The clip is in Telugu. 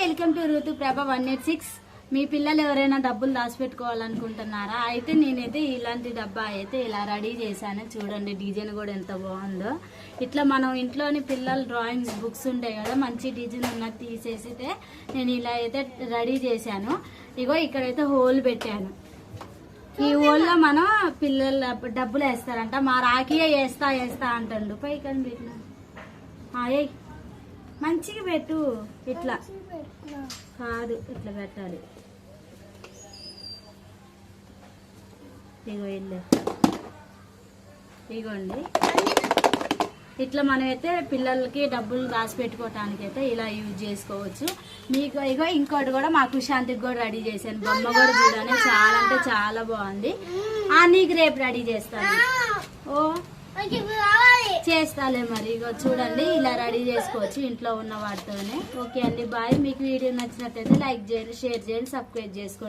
వెల్కమ్ టు ఋతు ప్రభ 186. మీ పిల్లలు ఎవరైనా డబ్బులు దాచిపెట్టుకోవాలనుకుంటున్నారా? అయితే నేనైతే ఇలాంటి డబ్బా అయితే ఇలా రెడీ చేశాను. చూడండి డిజైన్ కూడా ఎంత బాగుందో. ఇట్లా మనం ఇంట్లోని పిల్లలు డ్రాయింగ్స్ బుక్స్ ఉంటాయి కదా, మంచి డిజైన్ ఉన్నది తీసేసితే నేను ఇలా అయితే రెడీ చేశాను. ఇగో ఇక్కడైతే హోల్ పెట్టాను. ఈ హోల్లో మనం పిల్లలు డబ్బులు వేస్తారంట. మా రాఖీయే వేస్తా అంటాడు. పైకి పెట్టిన మంచిగా పెట్టు. ఇట్లా కాదు, ఇట్లా పెట్టాలి. ఇగోండి, ఇట్లా మనమైతే పిల్లలకి డబ్బులు దాచిపెట్టుకోవటానికి అయితే ఇలా యూజ్ చేసుకోవచ్చు. మీకు ఇగో ఇంకోటి కూడా మా కుశాంతికి కూడా రెడీ చేశాను. బొమ్మ కూడా చూడండి, చాలా అంటే చాలా బాగుంది. నీకు రేపు రెడీ చేస్తాను. చేస్తాలే మరి. ఇగో చూడండి, ఇలా రెడీ చేసుకోవచ్చు ఇంట్లో ఉన్న వాటితోనే. ఓకే అండి, బాయ్. మీకు వీడియో నచ్చినట్టయితే లైక్ చేయండి, షేర్ చేయండి, సబ్స్క్రైబ్ చేసుకోండి.